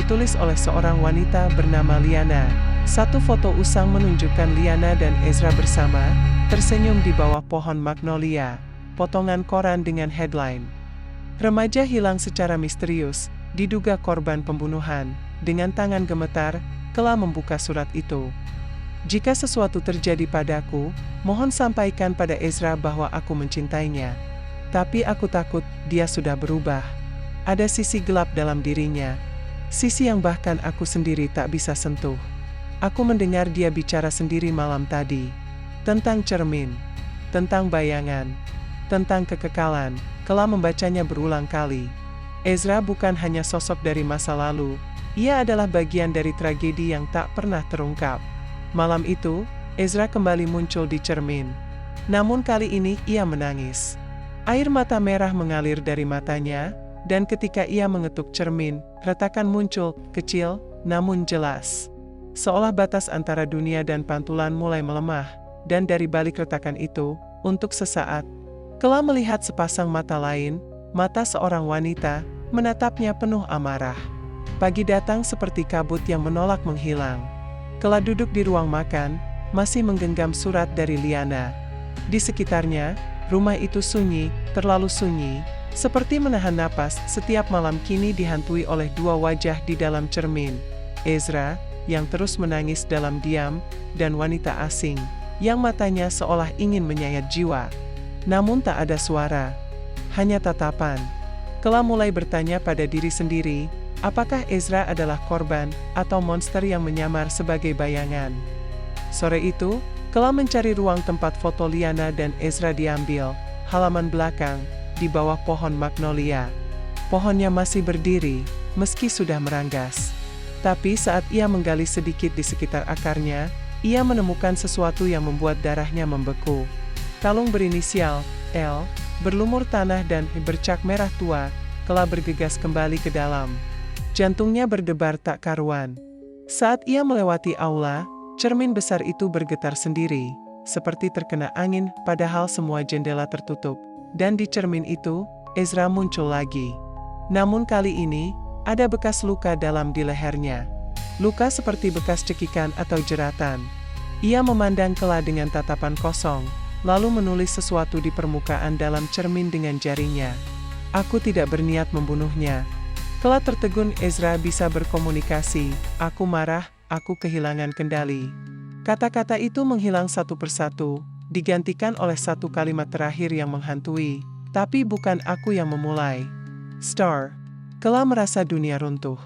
ditulis oleh seorang wanita bernama Liana. Satu foto usang menunjukkan Liana dan Ezra bersama, tersenyum di bawah pohon magnolia. Potongan koran dengan headline, "Remaja hilang secara misterius, diduga korban pembunuhan." Dengan tangan gemetar, Kela membuka surat itu. "Jika sesuatu terjadi padaku, mohon sampaikan pada Ezra bahwa aku mencintainya. Tapi aku takut dia sudah berubah. Ada sisi gelap dalam dirinya. Sisi yang bahkan aku sendiri tak bisa sentuh. Aku mendengar dia bicara sendiri malam tadi. Tentang cermin. Tentang bayangan. Tentang kekekalan." Kela membacanya berulang kali. Ezra bukan hanya sosok dari masa lalu, ia adalah bagian dari tragedi yang tak pernah terungkap. Malam itu, Ezra kembali muncul di cermin. Namun kali ini ia menangis. Air mata merah mengalir dari matanya, dan ketika ia mengetuk cermin, retakan muncul, kecil, namun jelas. Seolah batas antara dunia dan pantulan mulai melemah, dan dari balik retakan itu, untuk sesaat, Kela melihat sepasang mata lain, mata seorang wanita, menatapnya penuh amarah. Pagi datang seperti kabut yang menolak menghilang. Kela duduk di ruang makan, masih menggenggam surat dari Liana. Di sekitarnya, rumah itu sunyi, terlalu sunyi, seperti menahan napas. Setiap malam kini dihantui oleh dua wajah di dalam cermin. Ezra, yang terus menangis dalam diam, dan wanita asing, yang matanya seolah ingin menyayat jiwa. Namun tak ada suara, hanya tatapan. Kela mulai bertanya pada diri sendiri, apakah Ezra adalah korban, atau monster yang menyamar sebagai bayangan? Sore itu, Kela mencari ruang tempat foto Liana dan Ezra diambil, halaman belakang, di bawah pohon magnolia. Pohonnya masih berdiri, meski sudah meranggas. Tapi saat ia menggali sedikit di sekitar akarnya, ia menemukan sesuatu yang membuat darahnya membeku. Kalung berinisial L, berlumur tanah dan bercak merah tua. Kela bergegas kembali ke dalam. Jantungnya berdebar tak karuan. Saat ia melewati aula, cermin besar itu bergetar sendiri, seperti terkena angin, padahal semua jendela tertutup. Dan di cermin itu, Ezra muncul lagi. Namun kali ini, ada bekas luka dalam di lehernya. Luka seperti bekas cekikan atau jeratan. Ia memandang Kela dengan tatapan kosong, lalu menulis sesuatu di permukaan dalam cermin dengan jarinya. "Aku tidak berniat membunuhnya." Kela tertegun. Ezra bisa berkomunikasi. "Aku marah, aku kehilangan kendali." Kata-kata itu menghilang satu persatu, digantikan oleh satu kalimat terakhir yang menghantui. "Tapi bukan aku yang memulai." Star. Kela merasa dunia runtuh.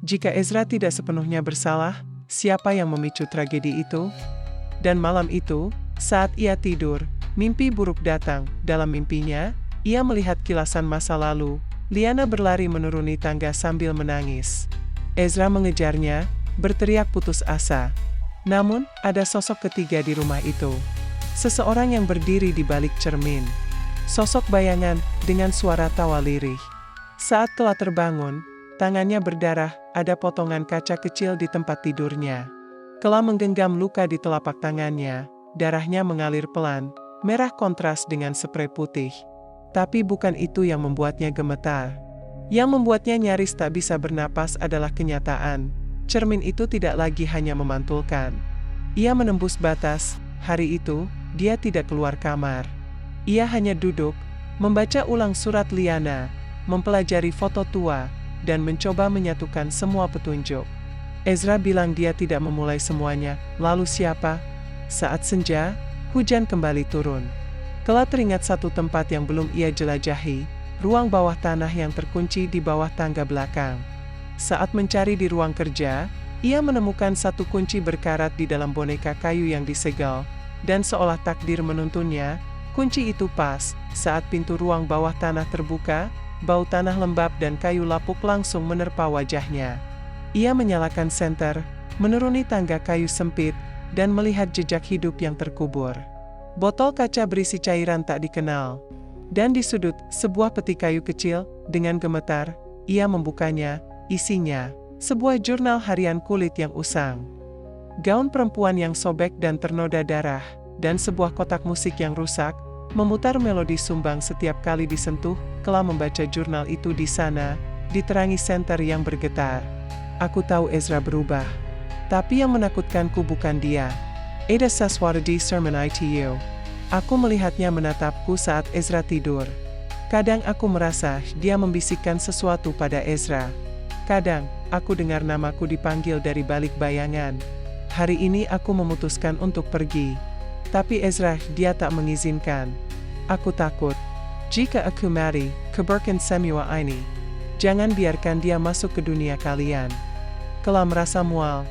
Jika Ezra tidak sepenuhnya bersalah, siapa yang memicu tragedi itu? Dan malam itu, saat ia tidur, mimpi buruk datang. Dalam mimpinya, ia melihat kilasan masa lalu. Liana berlari menuruni tangga sambil menangis. Ezra mengejarnya, berteriak putus asa. Namun, ada sosok ketiga di rumah itu. Seseorang yang berdiri di balik cermin. Sosok bayangan, dengan suara tawa lirih. Saat telah terbangun, tangannya berdarah, ada potongan kaca kecil di tempat tidurnya. Kela menggenggam luka di telapak tangannya. Darahnya mengalir pelan, merah kontras dengan sprei putih. Tapi bukan itu yang membuatnya gemetar. Yang membuatnya nyaris tak bisa bernapas adalah kenyataan. Cermin itu tidak lagi hanya memantulkan. Ia menembus batas. Hari itu, dia tidak keluar kamar. Ia hanya duduk, membaca ulang surat Liana, mempelajari foto tua, dan mencoba menyatukan semua petunjuk. Ezra bilang dia tidak memulai semuanya, lalu siapa? Saat senja, hujan kembali turun. Kela teringat satu tempat yang belum ia jelajahi, ruang bawah tanah yang terkunci di bawah tangga belakang. Saat mencari di ruang kerja, ia menemukan satu kunci berkarat di dalam boneka kayu yang disegel, dan seolah takdir menuntunnya, kunci itu pas. Saat pintu ruang bawah tanah terbuka, bau tanah lembab dan kayu lapuk langsung menerpa wajahnya. Ia menyalakan senter, menuruni tangga kayu sempit, dan melihat jejak hidup yang terkubur. Botol kaca berisi cairan tak dikenal. Dan di sudut, sebuah peti kayu kecil. Dengan gemetar, ia membukanya. Isinya, sebuah jurnal harian kulit yang usang. Gaun perempuan yang sobek dan ternoda darah, dan sebuah kotak musik yang rusak, memutar melodi sumbang setiap kali disentuh. Kela membaca jurnal itu di sana, diterangi senter yang bergetar. Aku tahu Ezra berubah. Tapi yang menakutkanku bukan dia. Ada sesuatu di sermon itu. Aku melihatnya menatapku saat Ezra tidur. Kadang aku merasa dia membisikkan sesuatu pada Ezra. Kadang, aku dengar namaku dipanggil dari balik bayangan. Hari ini aku memutuskan untuk pergi. Tapi Ezra, dia tak mengizinkan. Aku takut. Jika aku mati, keberkan semua ini. Jangan biarkan dia masuk ke dunia kalian. Kelam merasa mual.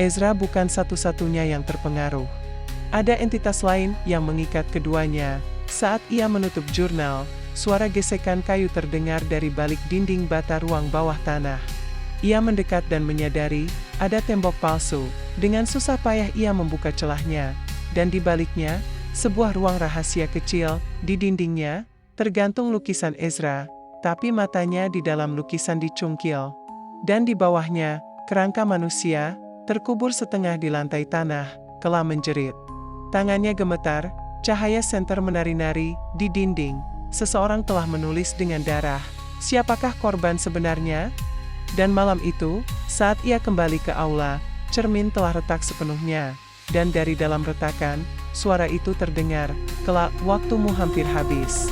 Ezra bukan satu-satunya yang terpengaruh. Ada entitas lain yang mengikat keduanya. Saat ia menutup jurnal, suara gesekan kayu terdengar dari balik dinding bata ruang bawah tanah. Ia mendekat dan menyadari, ada tembok palsu. Dengan susah payah ia membuka celahnya. Dan di baliknya, sebuah ruang rahasia kecil, di dindingnya, tergantung lukisan Ezra, tapi matanya di dalam lukisan dicungkil. Dan di bawahnya, kerangka manusia, terkubur setengah di lantai tanah, kelam menjerit. Tangannya gemetar, cahaya senter menari-nari, di dinding. Seseorang telah menulis dengan darah, siapakah korban sebenarnya? Dan malam itu, saat ia kembali ke aula, cermin telah retak sepenuhnya. Dan dari dalam retakan, suara itu terdengar, kelak waktumu hampir habis.